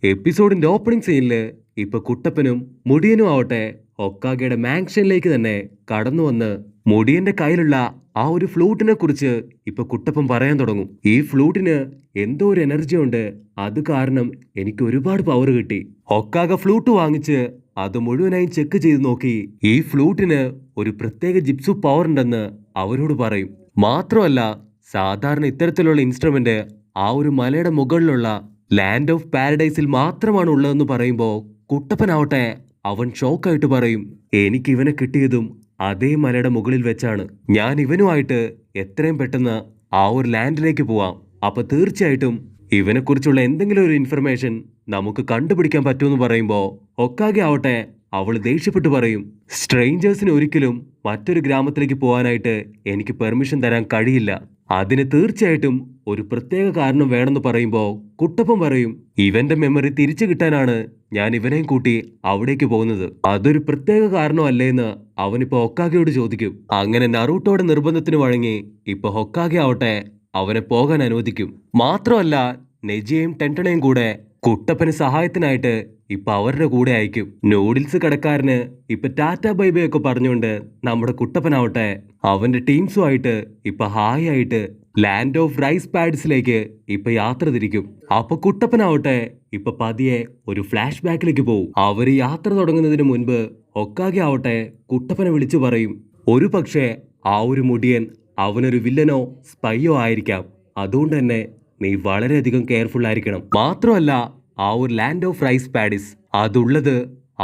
എപ്പിസോഡിന്റെ opening സീനില് ഇപ്പൊ കുട്ടപ്പനും മുടിയനും ആവട്ടെ ഹൊക്കാഗയുടെ മാൻഷനിലേക്ക് തന്നെ കടന്നു വന്ന് മുടിയന്റെ കയ്യിലുള്ള ആ ഒരു ഫ്ലൂട്ടിനെ കുറിച്ച് ഇപ്പൊ കുട്ടപ്പൻ പറയാൻ തുടങ്ങും. ഈ ഫ്ലൂട്ടിന് എന്തോ ഒരു എനർജി ഉണ്ട്, അത് കാരണം എനിക്ക് ഒരുപാട് പവർ കിട്ടി. ഹൊക്കാഗ ഫ്ലൂട്ട് വാങ്ങിച്ച് അത് മുഴുവനായും ചെക്ക് ചെയ്ത് നോക്കി. ഈ ഫ്ലൂട്ടിന് ഒരു പ്രത്യേക ജിപ്സു പവർ ഉണ്ടെന്ന് അവരോട് പറയും. മാത്രമല്ല, സാധാരണ ഇത്തരത്തിലുള്ള ഇൻസ്ട്രുമെന്റ് ആ ഒരു മലയുടെ മുകളിലുള്ള ലാൻഡ് ഓഫ് പാരഡൈസിൽ മാത്രമാണ് ഉള്ളതെന്ന് പറയുമ്പോൾ കുട്ടപ്പനാവട്ടെ അവൻ ഷോക്കായിട്ട് പറയും, എനിക്ക് ഇവനെ കിട്ടിയതും അതേ മലയുടെ മുകളിൽ വെച്ചാണ്. ഞാൻ ഇവനുമായിട്ട് എത്രയും പെട്ടെന്ന് ആ ഒരു ലാൻഡിലേക്ക് പോവാം. അപ്പൊ തീർച്ചയായിട്ടും ഇവനെക്കുറിച്ചുള്ള എന്തെങ്കിലും ഒരു ഇൻഫർമേഷൻ നമുക്ക് കണ്ടുപിടിക്കാൻ പറ്റുമെന്ന് പറയുമ്പോൾ ഹൊക്കാഗെ ആവട്ടെ അവൾ ദേഷ്യപ്പെട്ട് പറയും, സ്ട്രേഞ്ചേഴ്സിന് ഒരിക്കലും മറ്റൊരു ഗ്രാമത്തിലേക്ക് പോകാനായിട്ട് എനിക്ക് പെർമിഷൻ തരാൻ കഴിയില്ല. അതിന് തീർച്ചയായിട്ടും ഒരു പ്രത്യേക കാരണം വേണമെന്ന് പറയുമ്പോൾ കുട്ടപ്പൻ പറയും, ഇവന്റെ മെമ്മറി തിരിച്ചു കിട്ടാനാണ് ഞാൻ ഇവനെയും കൂട്ടി അവിടേക്ക് പോകുന്നത്. അതൊരു പ്രത്യേക കാരണമല്ലേന്ന് അവനിപ്പോ ഹൊക്കാഗയോട് ചോദിക്കും. അങ്ങനെ നറൂട്ടോയുടെ നിർബന്ധത്തിന് വഴങ്ങി ഇപ്പൊ ഹൊക്കാഗെ ആവട്ടെ അവനെ പോകാൻ അനുവദിക്കും. മാത്രമല്ല, നെജിയെയും ടെൻറ്റണയും കൂടെ കുട്ടപ്പന് സഹായത്തിനായിട്ട് ഇപ്പൊ അവരുടെ കൂടെ അയക്കും. നൂഡിൽസ് കടക്കാരന് ഇപ്പൊ ടാറ്റ ബൈ ബൈ ഒക്കെ പറഞ്ഞുകൊണ്ട് നമ്മുടെ കുട്ടപ്പനാവട്ടെ അവന്റെ ടീംസുമായിട്ട് ഇപ്പൊ ഹായ് ആയിട്ട് ലാൻഡ് ഓഫ് റൈസ് പാഡ്സിലേക്ക് ഇപ്പൊ യാത്ര തിരിക്കും. അപ്പൊ കുട്ടപ്പനാവട്ടെ ഇപ്പൊ പതിയെ ഒരു ഫ്ലാഷ് ബാക്കിലേക്ക് പോകും. അവര് യാത്ര തുടങ്ങുന്നതിന് മുൻപ് ഹൊക്കാഗെ ആവട്ടെ കുട്ടപ്പനെ വിളിച്ചു പറയും, ഒരു പക്ഷേ ആ ഒരു മുടിയൻ അവനൊരു വില്ലനോ സ്പൈയോ ആയിരിക്കാം. അതുകൊണ്ട് തന്നെ നീ വളരെയധികം കെയർഫുൾ ആയിരിക്കണം. മാത്രമല്ല, ആ ഒരു ലാൻഡ് ഓഫ് റൈസ് പാഡിസ് അതുള്ളത്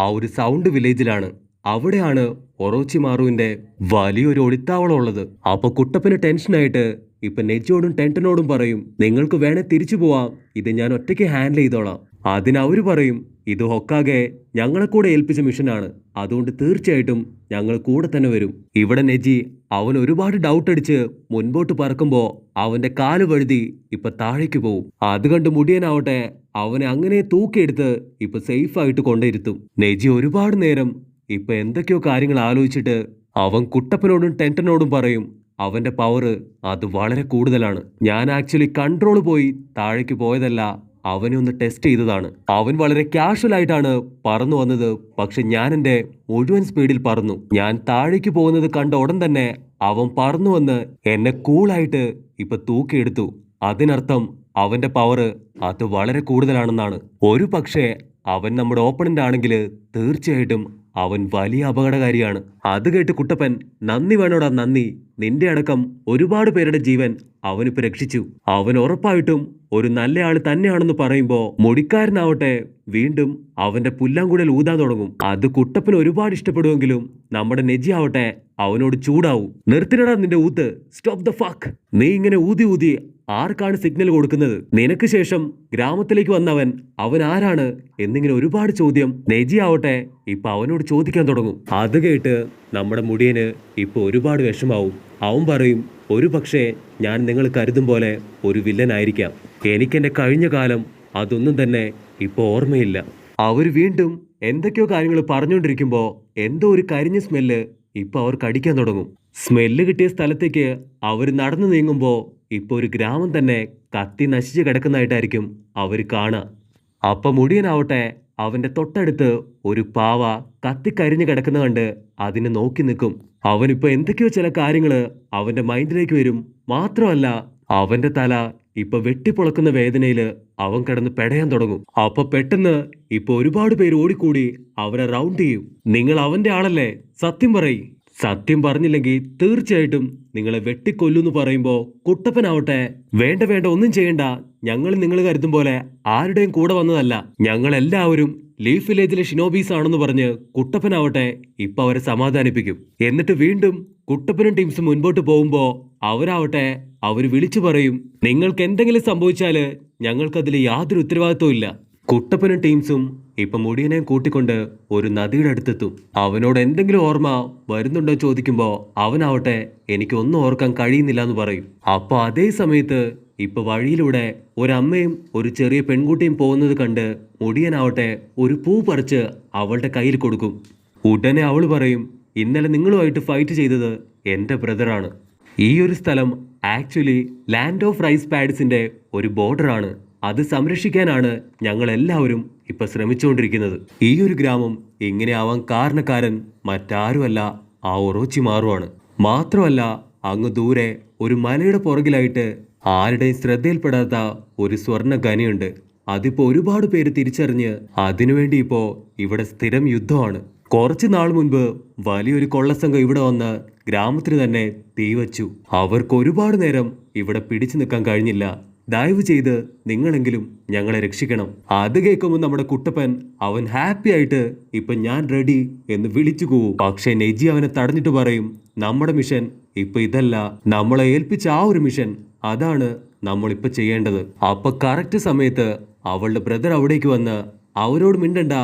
ആ ഒരു സൗണ്ട് വില്ലേജിലാണ്. അവിടെയാണ് ഒറോച്ചിമാറുവിന്റെ വലിയൊരു ഒളിത്താവളം ഉള്ളത്. അപ്പൊ കുട്ടപ്പന് ടെൻഷനായിട്ട് ഇപ്പൊ നെജിയോടും ടെൻറ്റനോടും പറയും, നിങ്ങൾക്ക് വേണേ തിരിച്ചു പോവാം, ഇത് ഞാൻ ഒറ്റയ്ക്ക് ഹാൻഡിൽ ചെയ്തോളാം. അതിനവര് പറയും, ഇത് ഹൊക്കാഗെ ഞങ്ങളെ കൂടെ ഏൽപ്പിച്ച മിഷനാണ്, അതുകൊണ്ട് തീർച്ചയായിട്ടും ഞങ്ങൾ കൂടെ തന്നെ വരും. ഇവിടെ നെജി അവൻ ഒരുപാട് ഡൗട്ട് അടിച്ച് മുൻപോട്ട് പറക്കുമ്പോ അവന്റെ കാല് വഴുതി ഇപ്പൊ താഴേക്ക് പോവും. അത് കണ്ട് മുടിയനാവട്ടെ അവനെ അങ്ങനെ തൂക്കിയെടുത്ത് ഇപ്പൊ സേഫ് ആയിട്ട് കൊണ്ടിരുത്തും. നെജി ഒരുപാട് നേരം ഇപ്പൊ എന്തൊക്കെയോ കാര്യങ്ങൾ ആലോചിച്ചിട്ട് അവൻ കുട്ടപ്പനോടും ടെൻറ്റനോടും പറയും, അവന്റെ പവർ അത് വളരെ കൂടുതലാണ്. ഞാൻ ആക്ച്വലി കൺട്രോൾ പോയി താഴേക്ക് പോയതല്ല, അവനെ ഒന്ന് ടെസ്റ്റ് ചെയ്തതാണ്. അവൻ വളരെ കാഷ്വൽ ആയിട്ടാണ് പറന്നു വന്നത്, പക്ഷെ ഞാൻ എൻ്റെ മുഴുവൻ സ്പീഡിൽ പറന്നു. ഞാൻ താഴേക്ക് പോകുന്നത് കണ്ട ഉടൻ തന്നെ അവൻ പറന്നു വന്ന് എന്നെ കൂളായിട്ട് ഇപ്പൊ തൂക്കിയെടുത്തു. അതിനർത്ഥം അവന്റെ പവർ അത് വളരെ കൂടുതലാണെന്നാണ്. ഒരു പക്ഷേ അവൻ നമ്മുടെ ഓപ്പണന്റ് ആണെങ്കിൽ തീർച്ചയായിട്ടും അവൻ വലിയ അപകടകാരിയാണ്. അത് കേട്ട് കുട്ടപ്പൻ, നന്ദി വേണോടാ നന്ദി, നിന്റെ അടക്കം ഒരുപാട് പേരുടെ ജീവൻ അവനിപ്പോ രക്ഷിച്ചു. അവൻ ഉറപ്പായിട്ടും ഒരു നല്ല ആള് തന്നെയാണെന്ന് പറയുമ്പോ മുടിക്കാരനാവട്ടെ വീണ്ടും അവന്റെ പുല്ലാങ്കുഴൽ ഊതാൻ തുടങ്ങും. അത് കുട്ടപ്പന് ഒരുപാട് ഇഷ്ടപ്പെടുമെങ്കിലും നമ്മുടെ നെജി ആവട്ടെ അവനോട് ചൂടാവും. നിർത്തിനടാ നിന്റെ ഊത്ത്, സ്റ്റോപ്പ് ദ ഫക്ക്. നീ ഇങ്ങനെ ഊതി ഊതി ആർക്കാണ് സിഗ്നൽ കൊടുക്കുന്നത്? നിനക്ക് ശേഷം ഗ്രാമത്തിലേക്ക് വന്നവൻ അവൻ ആരാണ് എന്നിങ്ങനെ ഒരുപാട് ചോദ്യം നെജി ആവട്ടെ ഇപ്പൊ അവനോട് ചോദിക്കാൻ തുടങ്ങും. അത് കേട്ട് നമ്മുടെ മുടിയന് ഇപ്പൊ ഒരുപാട് വിഷമാവും. അവൻ പറയും, ഒരു പക്ഷേ ഞാൻ നിങ്ങൾ കരുതും പോലെ ഒരു വില്ലനായിരിക്കാം. എനിക്കെന്റെ കഴിഞ്ഞ കാലം അതൊന്നും തന്നെ ഇപ്പൊ ഓർമ്മയില്ല. അവർ വീണ്ടും എന്തൊക്കെയോ കാര്യങ്ങൾ പറഞ്ഞുകൊണ്ടിരിക്കുമ്പോ എന്തോ ഒരു കരിഞ്ഞ സ്മെല്ല് ഇപ്പൊ അവർ കടിക്കാൻ തുടങ്ങും. സ്മെല്ല് കിട്ടിയ സ്ഥലത്തേക്ക് അവർ നടന്നു നീങ്ങുമ്പോ ഇപ്പൊ ഒരു ഗ്രാമം തന്നെ കത്തി നശിച്ച് കിടക്കുന്നതായിട്ടായിരിക്കും അവർ കാണുക. അപ്പൊ മുടിയനാവട്ടെ അവന്റെ തൊട്ടടുത്ത് ഒരു പാവ കത്തിക്കരിഞ്ഞു കിടക്കുന്ന കണ്ട് അതിനെ നോക്കി നിൽക്കും. അവനിപ്പോ എന്തൊക്കെയോ ചില കാര്യങ്ങള് അവന്റെ മൈൻഡിലേക്ക് വരും. മാത്രമല്ല, അവന്റെ തല ഇപ്പൊ വെട്ടിപ്പൊളക്കുന്ന വേദനയില് അവൻ കിടന്ന് പെടയാൻ തുടങ്ങും. അപ്പൊ പെട്ടെന്ന് ഇപ്പൊ ഒരുപാട് പേര് ഓടിക്കൂടി അവരെ റൗണ്ട് ചെയ്യും. നിങ്ങൾ അവന്റെ ആളല്ലേ, സത്യം പറയ്. സത്യം പറഞ്ഞില്ലെങ്കിൽ തീർച്ചയായിട്ടും നിങ്ങളെ വെട്ടിക്കൊല്ലുന്ന് പറയുമ്പോ കുട്ടപ്പനാവട്ടെ, വേണ്ട വേണ്ട, ഒന്നും ചെയ്യണ്ട, ഞങ്ങൾ നിങ്ങൾ കരുതും പോലെ ആരുടെയും കൂടെ വന്നതല്ല, ഞങ്ങൾ എല്ലാവരും ലീഫ് വില്ലേജിലെ ഷിനോബീസ് ആണെന്ന് പറഞ്ഞ് കുട്ടപ്പനാവട്ടെ ഇപ്പൊ അവരെ സമാധാനിപ്പിക്കും. എന്നിട്ട് വീണ്ടും കുട്ടപ്പനും ടീംസും മുൻപോട്ട് പോകുമ്പോ അവരാവട്ടെ അവര് വിളിച്ചു പറയും, നിങ്ങൾക്ക് എന്തെങ്കിലും സംഭവിച്ചാല് ഞങ്ങൾക്കതിൽ യാതൊരു ഉത്തരവാദിത്വവും ഇല്ല. കുട്ടപ്പനും ടീംസും ഇപ്പൊ മുടിയനെയും കൂട്ടിക്കൊണ്ട് ഒരു നദിയുടെ അടുത്തെത്തും. അവനോട് എന്തെങ്കിലും ഓർമ്മ വരുന്നുണ്ടോ ചോദിക്കുമ്പോ അവനാവട്ടെ എനിക്കൊന്നും ഓർക്കാൻ കഴിയുന്നില്ല എന്ന് പറയും. അപ്പൊ അതേ സമയത്ത് ഇപ്പൊ വഴിയിലൂടെ ഒരമ്മയും ഒരു ചെറിയ പെൺകുട്ടിയും പോകുന്നത് കണ്ട് മുടിയനാവട്ടെ ഒരു പൂ പറിച്ച് അവളുടെ കയ്യിൽ കൊടുക്കും. ഉടനെ അവള് പറയും, ഇന്നലെ നിങ്ങളുമായിട്ട് ഫൈറ്റ് ചെയ്തത് എൻ്റെ ബ്രദറാണ്. ഈ ഒരു സ്ഥലം ആക്ച്വലി ലാൻഡ് ഓഫ് റൈസ് പാഡ്സിന്റെ ഒരു ബോർഡറാണ്. അത് സംരക്ഷിക്കാനാണ് ഞങ്ങൾ എല്ലാവരും ഇപ്പൊ ശ്രമിച്ചുകൊണ്ടിരിക്കുന്നത്. ഈ ഒരു ഗ്രാമം ഇങ്ങനെ ആവാൻ കാരണക്കാരൻ മറ്റാരുമല്ല, ആ ഒറോച്ചിമാറുമാണ്. മാത്രമല്ല, അങ്ങ് ദൂരെ ഒരു മലയുടെ പുറകിലായിട്ട് ആരുടെയും ശ്രദ്ധയിൽപ്പെടാത്ത ഒരു സ്വർണ്ണ ഖനിയുണ്ട്. അതിപ്പോ ഒരുപാട് പേര് തിരിച്ചറിഞ്ഞ് അതിനുവേണ്ടി ഇപ്പോ ഇവിടെ സ്ഥിരം യുദ്ധമാണ്. കുറച്ചു നാൾ മുൻപ് വലിയൊരു കൊള്ളസംഘം ഇവിടെ വന്ന് ഗ്രാമത്തിന് തന്നെ തീവച്ചു. അവർക്ക് ഒരുപാട് നേരം ഇവിടെ പിടിച്ചു നിൽക്കാൻ കഴിഞ്ഞില്ല. ദയവ് ചെയ്ത് നിങ്ങളെങ്കിലും ഞങ്ങളെ രക്ഷിക്കണം. അത് കേൾക്കുമ്പോൾ നമ്മുടെ കുട്ടപ്പൻ അവൻ ഹാപ്പി ആയിട്ട് ഇപ്പൊ ഞാൻ റെഡി എന്ന് വിളിച്ചു പോവും. പക്ഷെ നെജി അവനെ തടഞ്ഞിട്ട് പറയും, നമ്മുടെ മിഷൻ ഇപ്പൊ ഇതല്ല, നമ്മളെ ഏൽപ്പിച്ച ആ ഒരു മിഷൻ അതാണ് നമ്മളിപ്പോ ചെയ്യേണ്ടത്. അപ്പൊ കറക്റ്റ് സമയത്ത് അവളുടെ ബ്രദർ അവിടേക്ക് വന്ന് അവരോട് മിണ്ടണ്ട,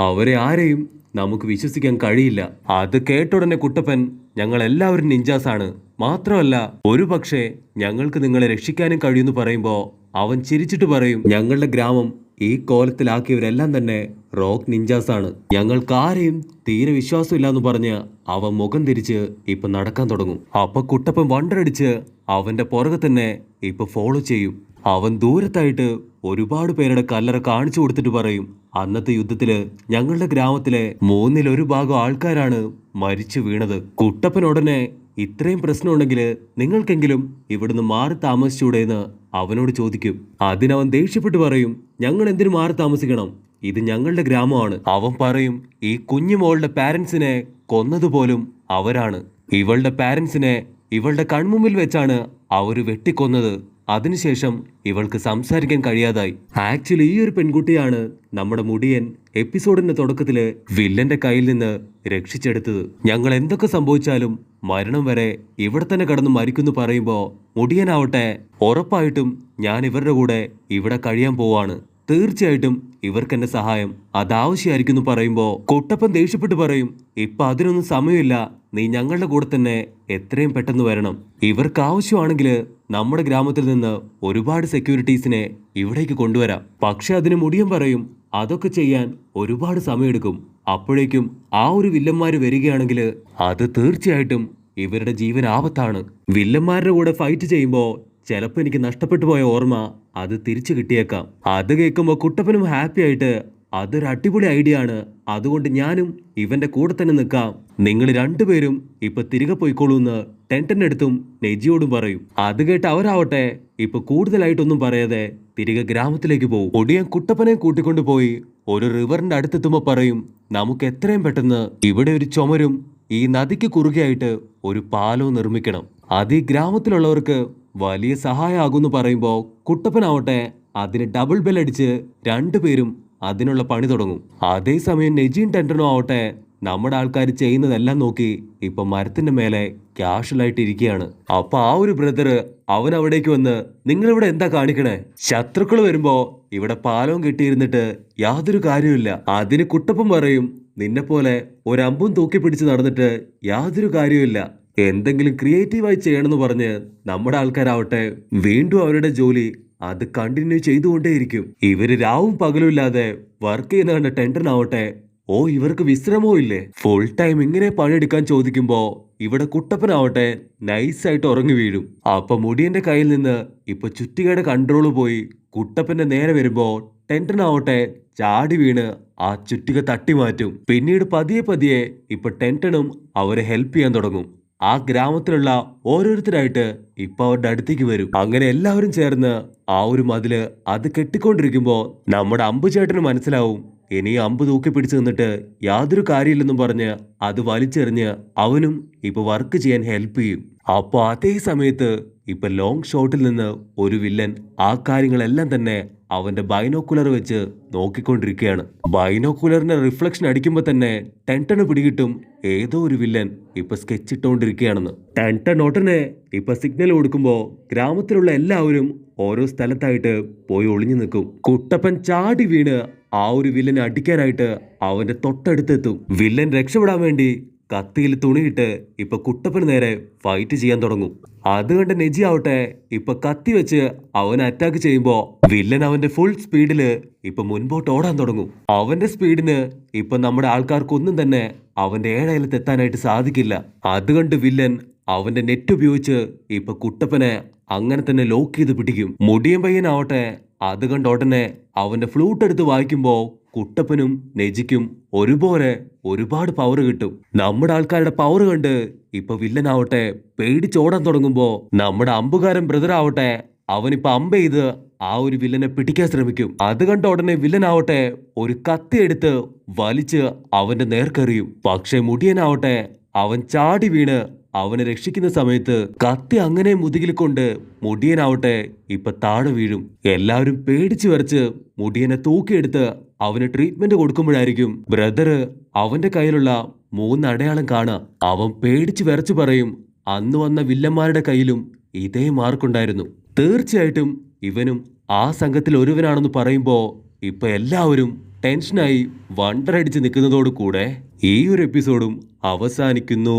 അവരെ ആരെയും നമുക്ക് വിശ്വസിക്കാൻ കഴിയില്ല. അത് കേട്ടുടനെ കുട്ടപ്പൻ ഞങ്ങൾ എല്ലാവരും നിഞ്ചാസാണ്, മാത്രമല്ല ഒരു പക്ഷേ ഞങ്ങൾക്ക് നിങ്ങളെ രക്ഷിക്കാനും കഴിയുമെന്ന് പറയുമ്പോ അവൻ ചിരിച്ചിട്ട് പറയും, ഞങ്ങളുടെ ഗ്രാമം ഈ കോലത്തിലാക്കിയവരെല്ലാം തന്നെ റോക്ക് നിഞ്ചാസാണ്, ഞങ്ങൾക്ക് ആരെയും തീരെ വിശ്വാസമില്ല എന്ന് പറഞ്ഞ് അവൻ മുഖം തിരിച്ച് ഇപ്പൊ നടക്കാൻ തുടങ്ങും. അപ്പൊ കുട്ടപ്പൻ വണ്ടടിച്ച് അവന്റെ പുറകെ തന്നെ ഇപ്പൊ ഫോളോ ചെയ്യും. അവൻ ദൂരത്തായിട്ട് ഒരുപാട് പേരുടെ കല്ലറ കാണിച്ചു കൊടുത്തിട്ട് പറയും, അന്നത്തെ യുദ്ധത്തില് ഞങ്ങളുടെ ഗ്രാമത്തിലെ 1/3 ആൾക്കാരാണ് മരിച്ചു വീണത്. കുട്ടപ്പൻ ഉടനെ ഇത്രയും പ്രശ്നമുണ്ടെങ്കിൽ നിങ്ങൾക്കെങ്കിലും ഇവിടുന്ന് മാറി താമസിച്ചൂടെ എന്ന് അവനോട് ചോദിക്കും. അതിനവൻ ദേഷ്യപ്പെട്ട് പറയും, ഞങ്ങൾ എന്തിനു മാറി താമസിക്കണം, ഇത് ഞങ്ങളുടെ ഗ്രാമമാണ്. അവൻ പറയും, ഈ കുഞ്ഞു മോളുടെ പാരന്റ്സിനെ കൊന്നതുപോലും അവരാണ്. ഇവളുടെ പാരന്റ്സിനെ ഇവളുടെ കൺമുമ്പിൽ വെച്ചാണ് അവര് വെട്ടിക്കൊന്നത്. അതിനുശേഷം ഇവൾക്ക് സംസാരിക്കാൻ കഴിയാതായി. ആക്ച്വലി ഈ ഒരു പെൺകുട്ടിയാണ് നമ്മുടെ മുടിയൻ എപ്പിസോഡിന്റെ തുടക്കത്തില് വില്ലന്റെ കയ്യിൽ നിന്ന് രക്ഷിച്ചെടുത്തത്. ഞങ്ങൾ എന്തൊക്കെ സംഭവിച്ചാലും മരണം വരെ ഇവിടെ തന്നെ കടന്ന് മരിക്കുന്നു പറയുമ്പോ മുടിയനാവട്ടെ, ഉറപ്പായിട്ടും ഞാൻ ഇവരുടെ കൂടെ ഇവിടെ കഴിയാൻ പോവാണ്, തീർച്ചയായിട്ടും ഇവർക്ക് എന്റെ സഹായം അതാവശ്യമായിരിക്കുന്നു പറയുമ്പോ കുട്ടപ്പൻ ദേഷ്യപ്പെട്ട് പറയും, ഇപ്പൊ അതിനൊന്നും സമയമില്ല, നീ ഞങ്ങളുടെ കൂടെ തന്നെ എത്രയും പെട്ടെന്ന് വരണം. ഇവർക്ക് ആവശ്യമാണെങ്കിൽ നമ്മുടെ ഗ്രാമത്തിൽ നിന്ന് ഒരുപാട് സെക്യൂരിറ്റീസിനെ ഇവിടേക്ക് കൊണ്ടുവരാം. പക്ഷെ അതിന് മുടിയൻ പറയും, അതൊക്കെ ചെയ്യാൻ ഒരുപാട് സമയമെടുക്കും. അപ്പോഴേക്കും ആ ഒരു വില്ലന്മാര് വരികയാണെങ്കിൽ അത് തീർച്ചയായിട്ടും ഇവരുടെ ജീവൻ ആപത്താണ്. വില്ലന്മാരുടെ കൂടെ ഫൈറ്റ് ചെയ്യുമ്പോൾ ചിലപ്പോൾ എനിക്ക് നഷ്ടപ്പെട്ടു പോയ ഓർമ്മ അത് തിരിച്ചു കിട്ടിയേക്കാം. അത് കേൾക്കുമ്പോൾ കുട്ടപ്പനും ഹാപ്പി ആയിട്ട്, അതൊരു അടിപൊളി ഐഡിയ ആണ്, അതുകൊണ്ട് ഞാനും ഇവന്റെ കൂടെ തന്നെ നിൽക്കാം, നിങ്ങൾ രണ്ടുപേരും ഇപ്പൊ തിരികെ പോയിക്കോളൂ എന്ന് ടെൻറ്റന്റെ അടുത്തും നെജിയോടും പറയും. അത് കേട്ട് അവരാവട്ടെ ഇപ്പൊ കൂടുതലായിട്ടൊന്നും പറയാതെ തിരികെ ഗ്രാമത്തിലേക്ക് പോകും. ഒടിയൻ കുട്ടപ്പനെ കൂട്ടിക്കൊണ്ടു പോയി ഒരു റിവറിന്റെ അടുത്തെത്തുമ്പോ പറയും, നമുക്ക് എത്രയും പെട്ടെന്ന് ഇവിടെ ഒരു ചുമരും ഈ നദിക്ക് കുറുകെയായിട്ട് ഒരു പാലവും നിർമ്മിക്കണം, അത് ഈ ഗ്രാമത്തിലുള്ളവർക്ക് വലിയ സഹായമാകുമെന്ന് പറയുമ്പോ കുട്ടപ്പനാവട്ടെ അതിന് ഡബിൾ ബെല്ലടിച്ച് രണ്ടുപേരും അതിനുള്ള പണി തുടങ്ങും. അതേസമയം നെജിയും ടെൻറ്റനും ആവട്ടെ നമ്മുടെ ആൾക്കാർ ചെയ്യുന്നതെല്ലാം നോക്കി ഇപ്പൊ മരത്തിന്റെ മേലെ ക്യാഷ്വലായിട്ട് ഇരിക്കുകയാണ്. അപ്പൊ ആ ഒരു ബ്രദർ അവൻ അവിടേക്ക് വന്ന്, നിങ്ങളിവിടെ എന്താ കാണിക്കണേ, ശത്രുക്കൾ വരുമ്പോ ഇവിടെ പാലവും കെട്ടിയിരുന്നിട്ട് യാതൊരു കാര്യമില്ല. അതിന് കുട്ടപ്പൻ പറയും, നിന്നെ പോലെ ഒരമ്പും തൂക്കി പിടിച്ച് നടന്നിട്ട് യാതൊരു കാര്യമില്ല, എന്തെങ്കിലും ക്രിയേറ്റീവായി ചെയ്യണമെന്ന് പറഞ്ഞ് നമ്മുടെ ആൾക്കാരാവട്ടെ വീണ്ടും അവരുടെ ജോലി അത് കണ്ടിന്യൂ ചെയ്തുകൊണ്ടേയിരിക്കും. ഇവര് രാവും പകലും ഇല്ലാതെ വർക്ക് ചെയ്യുന്ന കണ്ട ടെൻഡനാവട്ടെ, ഓ ഇവർക്ക് വിശ്രമോ ഇല്ലേ, ഫുൾ ടൈം ഇങ്ങനെ പണിയെടുക്കാൻ ചോദിക്കുമ്പോ ഇവിടെ കുട്ടപ്പനാവട്ടെ നൈസായിട്ട് ഉറങ്ങി വീഴും. അപ്പൊ മുടിയന്റെ കയ്യിൽ നിന്ന് ഇപ്പൊ ചുറ്റികയുടെ കൺട്രോള് പോയി കുട്ടപ്പന്റെ നേരെ വരുമ്പോ ടെൻറ്റനാവട്ടെ ചാടി വീണ് ആ ചുറ്റിക തട്ടി മാറ്റും. പിന്നീട് പതിയെ പതിയെ ഇപ്പൊ ടെൻറ്റനും അവരെ ഹെൽപ്പ് ചെയ്യാൻ തുടങ്ങും. ആ ഗ്രാമത്തിലുള്ള ഓരോരുത്തരായിട്ട് ഇപ്പൊ അവരുടെ അടുത്തേക്ക് വരും. അങ്ങനെ എല്ലാവരും ചേർന്ന് ആ ഒരു മതില് അത് കെട്ടിക്കൊണ്ടിരിക്കുമ്പോ നമ്മുടെ അമ്പുചേട്ടന് മനസ്സിലാവും, ഇനി അമ്പ് തൂക്കി പിടിച്ചു നിന്നിട്ട് യാതൊരു കാര്യമില്ലെന്നും പറഞ്ഞ് അത് വലിച്ചെറിഞ്ഞ് അവനും ഇപ്പൊ വർക്ക് ചെയ്യാൻ ഹെൽപ്പ് ചെയ്യും. അപ്പൊ അതേ സമയത്ത് ഇപ്പൊ ലോങ് ഷോട്ടിൽ നിന്ന് ഒരു വില്ലൻ ആ കാര്യങ്ങളെല്ലാം തന്നെ അവന്റെ ബൈനോക്കുലർ വെച്ച് നോക്കിക്കൊണ്ടിരിക്കുകയാണ്. ബൈനോക്കുലറിന്റെ റിഫ്ലക്ഷൻ അടിക്കുമ്പോ തന്നെ ടെൻറ്റന് പിടികിട്ടും ഏതോ ഒരു വില്ലൻ ഇപ്പൊ സ്കെച്ച് ഇട്ടുകൊണ്ടിരിക്കുകയാണെന്ന്. ടെൻറ്റൻ ഉടനെ ഇപ്പൊ സിഗ്നൽ കൊടുക്കുമ്പോ ഗ്രാമത്തിലുള്ള എല്ലാവരും ഓരോ സ്ഥലത്തായിട്ട് പോയി ഒളിഞ്ഞു നിൽക്കും. കുട്ടപ്പൻ ചാടി വീണ് ആ ഒരു വില്ലനെ അടിക്കാനായിട്ട് അവന്റെ തൊട്ടടുത്തെത്തും. വില്ലൻ രക്ഷപ്പെടാൻ വേണ്ടി കത്തിയിൽ തുണിയിട്ട് ഇപ്പൊ കുട്ടപ്പന് നേരെ ഫൈറ്റ് ചെയ്യാൻ തുടങ്ങും. അത് കണ്ട് നെജി ആവട്ടെ ഇപ്പൊ കത്തി വെച്ച് അവനെ അറ്റാക്ക് ചെയ്യുമ്പോ വില്ലൻ അവന്റെ ഫുൾ സ്പീഡില് ഇപ്പൊ മുൻപോട്ട് ഓടാൻ തുടങ്ങും. അവന്റെ സ്പീഡിന് ഇപ്പൊ നമ്മുടെ ആൾക്കാർക്കൊന്നും തന്നെ അവന്റെ ഏഴയലത്ത് എത്താനായിട്ട് സാധിക്കില്ല. അതുകൊണ്ട് വില്ലൻ അവന്റെ നെറ്റ് ഉപയോഗിച്ച് ഇപ്പൊ കുട്ടപ്പനെ അങ്ങനെ തന്നെ ലോക്ക് ചെയ്ത് പിടിക്കും. മുടിയൻ പയ്യനാവട്ടെ അത് കണ്ട ഉടനെ അവന്റെ ഫ്ലൂട്ട് എടുത്ത് വായിക്കുമ്പോ കുട്ടപ്പനും നെജിക്കും ഒരുപോലെ ഒരുപാട് പവർ കിട്ടും. നമ്മുടെ ആൾക്കാരുടെ പവർ കണ്ട് ഇപ്പൊ വില്ലനാവട്ടെ പേടിച്ചോടാൻ തുടങ്ങുമ്പോ നമ്മുടെ അമ്പുകാരൻ ബ്രദർ ആവട്ടെ അവനിപ്പോ അമ്പ് ചെയ്ത് ആ ഒരു വില്ലനെ പിടിക്കാൻ ശ്രമിക്കും. അത് കണ്ട ഉടനെ വില്ലനാവട്ടെ ഒരു കത്തി എടുത്ത് വലിച്ച് അവന്റെ നേർക്കെറിയും. പക്ഷെ മുടിയനാവട്ടെ അവൻ ചാടി വീണ് അവനെ രക്ഷിക്കുന്ന സമയത്ത് കത്തി അങ്ങനെ മുതുകിൽ കൊണ്ട് മുടിയനാവട്ടെ ഇപ്പൊ താഴെ വീഴും. എല്ലാവരും പേടിച്ചു വരച്ച് മുടിയനെ തൂക്കിയെടുത്ത് അവന് ട്രീറ്റ്മെന്റ് കൊടുക്കുമ്പോഴായിരിക്കും ബ്രദറ് അവന്റെ കയ്യിലുള്ള 3 അടയാളം കാണുക. അവൻ പേടിച്ചു വിറച്ചു പറയും, അന്ന് വന്ന വില്ലന്മാരുടെ കയ്യിലും ഇതേ മാർക്കുണ്ടായിരുന്നു. തീർച്ചയായിട്ടും ഇവനും ആ സംഘത്തിൽ ഒരുവനാണെന്ന് പറയുമ്പോ ഇപ്പൊ എല്ലാവരും ടെൻഷനായി വണ്ടറടിച്ച് നിൽക്കുന്നതോടു കൂടെ ഈ ഒരു എപ്പിസോഡും അവസാനിക്കുന്നു.